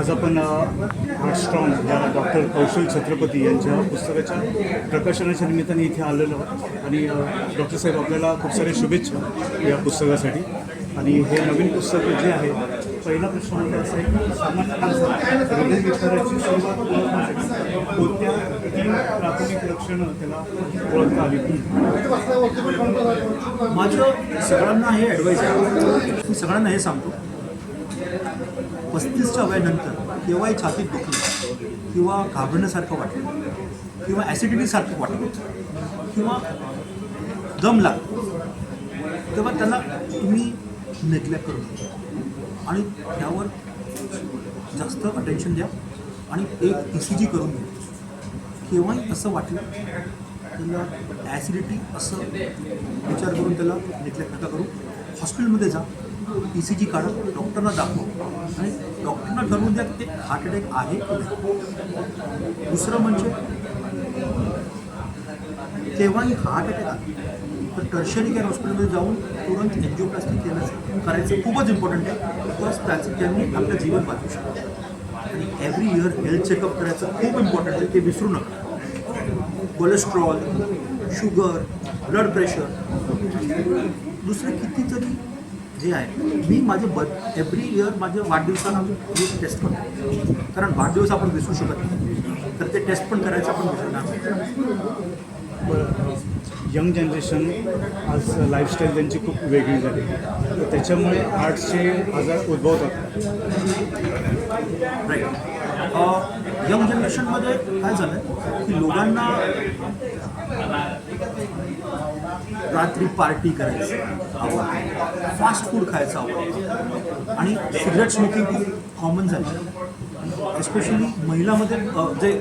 आज आपण स्ट्रॉंग या डॉक्टर कौशल छत्रपती यांच्या पुस्तकाच्या प्रकाशनाच्या निमित्ताने इथे आलेलो आहोत आणि डॉक्टर साहेब आपल्याला खूप सारे शुभेच्छा या पुस्तकासाठी. आणि हे नवीन पुस्तक जे आहे, पहिला प्रश्न म्हणजे असा आहे की सामान्य माणसाला हृदयविकाराची सुरुवात ओळखण्यासाठी कोणत्या 3 प्राथमिक लक्षणं त्याला ओळखता आली? माझं सगळ्यांना हे ॲडवाईस आहे, मी सगळ्यांना हे सांगतो, 35च्या वयानंतर केव्हाही छातीत दुखलं किंवा घाबरण्यासारखं वाटलं किंवा ॲसिडिटीसारखं वाटलं किंवा दम लागतो, तेव्हा त्यांना तुम्ही नेग्लेक्ट करू नका आणि त्यावर जास्त अटेन्शन द्या आणि एक ECG करून घ्या. केव्हाही असं वाटलं त्याला ॲसिडिटी असं विचार करून त्याला नेग्लेक्ट नका करू. हॉस्पिटलमध्ये जा, ECG काढा, डॉक्टरना दाखवा आणि डॉक्टरना ठरवून द्या की ते हार्ट अटॅक आहे की नाही. दुसरं म्हणजे तेव्हाही हार्ट अटॅक आला तर टर्शरी केअर हॉस्पिटलमध्ये जाऊन तुरंत एन्जिओप्लास्टी करायचं खूपच इम्पॉर्टंट आहे, बिकॉज त्यांनी आपलं जीवन वाचू शकतो. आणि एव्हरी इयर हेल्थ चेकअप करायचं खूप इम्पॉर्टंट आहे, ते विसरू नका. कोलेस्ट्रॉल, शुगर, ब्लड प्रेशर, दुसरे कितीतरी हे आहे. मी माझे एव्हरी इयर माझ्या वाढदिवसाला मी टेस्ट करतो, कारण वाढदिवस आपण विसरू शकत नाही, तर ते टेस्ट पण करायचं आपण विसरणार. यंग जनरेशन आज लाईफस्टाईल त्यांची खूप वेगळी झाली, तर त्याच्यामुळे हार्टचे आजार उद्भवतात. राईट. यंग जनरेशनमध्ये काय झालं आहे की लोकांना रात्री पार्टी करायचं आवडतं, फास्ट फूड खायचं आवडतं आणि सिगरेट स्मोकिंग खूप कॉमन झालं. एस्पेशली महिलामध्ये जे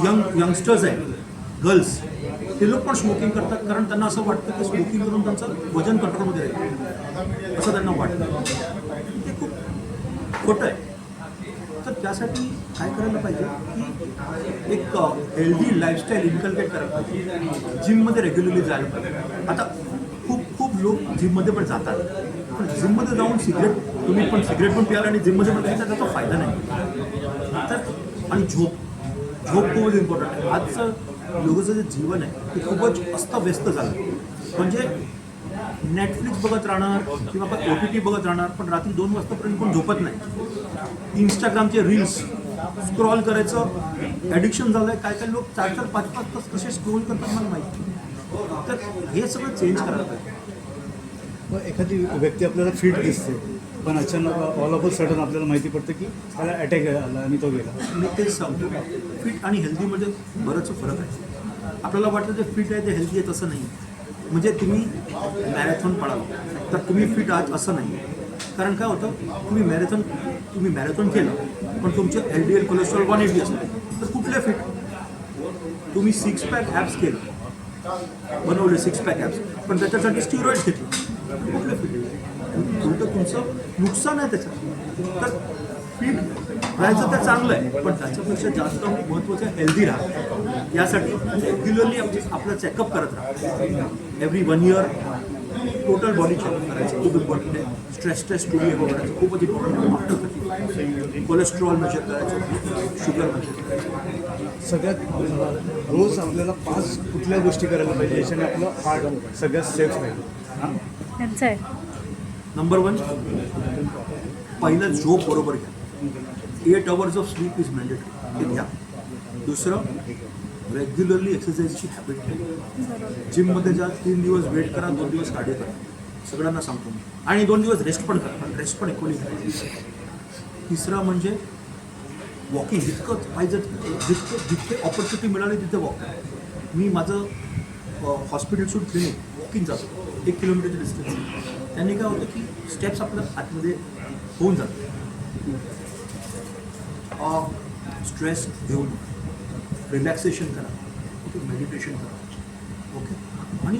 यंगस्टर्स आहेत, गर्ल्स, ते लोक पण स्मोकिंग करतात, कारण त्यांना असं वाटतं की स्मोकिंग करून त्यांचं वजन कंट्रोलमध्ये राहील असं त्यांना वाटतं. ते खूप खोटं आहे. तर त्यासाठी काय करायला पाहिजे की एक हेल्दी लाईफस्टाईल इन्कल्केट करायला पाहिजे. जिममध्ये रेग्युलरली जायला पाहिजे. आता खूप लोक जिममध्ये पण जातात, पण जिममध्ये जाऊन तुम्ही पण सिगरेट पण प्याल आणि जिममध्ये पण प्यायचा त्याचा फायदा नाही. तर आणि झोप खूपच इम्पॉर्टंट आहे. आजचं लोकांचं जे जीवन आहे ते खूपच अस्तव्यस्त झालं. म्हणजे नेटफ्लिक्स बघत राहणार किंवा आपण OTT बघत राहणार, पण रात्री 2 वाजतापर्यंत कोण झोपत नाही. इंस्टाग्रामचे रील्स स्क्रॉल करायचं ॲडिक्शन झालं आहे. काय लोक 4-4, 5-5 तास कसे स्क्रोल करतात मला माहिती. तर हे सगळं चेंज करायला पाहिजे. मग एखादी व्यक्ती आपल्याला फिट दिसते, पण अचानक ऑल ऑफ अ सडन आपल्याला माहिती पडतं की त्याला अटॅक आला आणि तो गेला. मी तेच सांगतो, फिट आणि हेल्दीमध्ये बरंच फरक आहे. आपल्याला वाटतं जे फिट आहे ते हेल्दी आहे, तसं नाही. म्हणजे तुम्ही मॅरेथॉन पळाल तर तुम्ही फिट आहात असं नाही. कारण काय होतं, तुम्ही मॅरेथॉन केलं पण तुमचे LDL कोलेस्ट्रॉल 180 असतं तर कुठले फिट. तुम्ही 6 पॅक ॲप्स केलं, बनवले 6 पॅक ॲप्स, पण त्याच्यासाठी स्टिरॉइड्स घेतले, कुठले फिट. उलटं तुमचं नुकसान आहे त्याच्यात. तर फिट राहायचं तर चांगलं आहे, पण त्याच्यापेक्षा जास्त महत्त्वाचं हेल्दी राहा. यासाठी रेग्युलरली आपलं चेकअप करत राहा. Every 1 year total body checkup करायचं खूप इम्पॉर्टंट आहे. स्ट्रेस टेस्ट करायचं खूपच इम्पॉर्टंट आहे. आफ्टर कोलेस्ट्रॉल मेजर करायचं, शुगर मेजर करायचं. सगळ्यात रोज आपल्याला 5 कुठल्या गोष्टी करायला पाहिजे याच्याने आपलं हार्ट सगळ्यात सेफ राहील? त्यांचं आहे. नंबर 1, पहिलं झोप बरोबर घ्या. 8 hours of sleep is mandatory, ते घ्या. दुसरं, रेग्युलरली एक्सरसाइजची हॅबिट ठेवा. जिममध्ये जा, 3 दिवस वेट करा, 2 दिवस कार्डिओ करा, सगळ्यांना सांगतो मी. आणि 2 दिवस रेस्ट पण करा, रेस्ट पण इक्वली करायची. तिसरं म्हणजे वॉकिंग. जितकं पाहिजे जितके ऑपॉर्च्युनिटी मिळाली तिथे वॉक करा. मी माझं हॉस्पिटल सूट क्लिनिक वॉकिंग जातो, 1 किलोमीटरचं डिस्टन्स. त्यांनी काय होतं की स्टेप्स आपल्या आतमध्ये होऊन जातात. स्ट्रेस घेऊन रिलॅक्सेशन करा, ओके, मेडिटेशन करा, ओके, आणि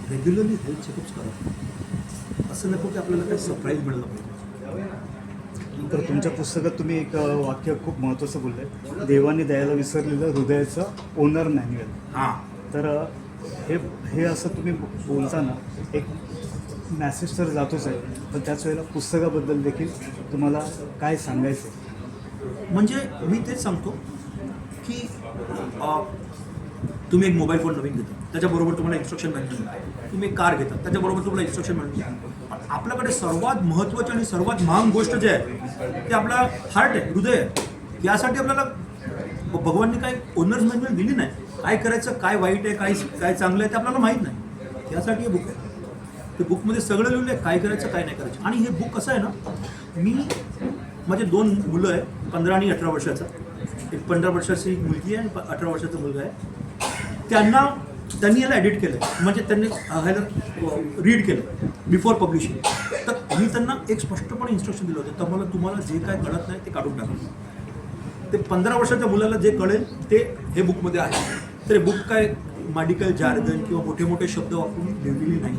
रेग्युलरली हेल्थ चेकअप्स करा. असं नको की आपल्याला काही सरप्राईज मिळालं पाहिजे. तर तुमच्या पुस्तकात तुम्ही एक वाक्य खूप महत्त्वाचं बोलले, देवाने द्यायला विसरलेलं हृदयाचं ओनर मॅन्युअल. हां, तर हे असं तुम्ही बोलताना एक मॅसेज तर जातोच आहे, पण त्याच वेळेला पुस्तकाबद्दल देखील तुम्हाला काय सांगायचं आहे? म्हणजे मी तेच सांगतो की तुम्ही एक मोबाईल फोन नवीन घेता, त्याच्याबरोबर तुम्हाला इन्स्ट्रक्शन मॅन्युअल मिळतं. तुम्ही एक कार घेता, त्याच्याबरोबर तुम्हाला इन्स्ट्रक्शन मॅन्युअल मिळतं. पण आपल्याकडे सर्वात महत्त्वाची आणि सर्वात महाग गोष्ट जे आहे ते आपला हार्ट आहे, हृदय आहे. यासाठी आपल्याला भगवानने काही ओनर्स मॅन्युअल दिली नाही. काय करायचं, काय वाईट आहे, काय चांगलं आहे ते आपल्याला माहीत नाही. त्यासाठी हे बुक आहे. ते बुकमध्ये सगळं लिहिलं आहे, काय करायचं काय नाही करायचं. आणि हे बुक कसं आहे ना, मी माझे 2 मुलं आहे, 15 आणि 18 वर्षाचा. एक 15 वर्षाची मुलगी आहे आणि 18 वर्षाचा मुलगा आहे. त्यांनी याला एडिट केलं, म्हणजे त्यांनी ह्याला रीड केलं बिफोर पब्लिशिंग. तर मी त्यांना एक स्पष्टपणे इन्स्ट्रक्शन दिलं होतं, तर तुम्हाला जे काय कळत नाही ते काढून टाका. ते 15 वर्षाच्या मुलाला जे कळेल ते हे बुकमध्ये आहे. तर हे बुक काय मेडिकल जार्गन किंवा मोठे मोठे शब्द वापरून लिहिलेली नाही.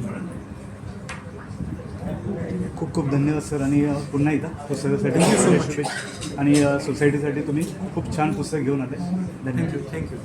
खूप खूप धन्यवाद सर. आणि पुन्हा एकदा पुस्तकासाठी Thank you so much. शुभेच्छा. आणि सोसायटीसाठी तुम्ही खूप छान पुस्तक घेऊन आले. धन्यवाद. थँक्यू.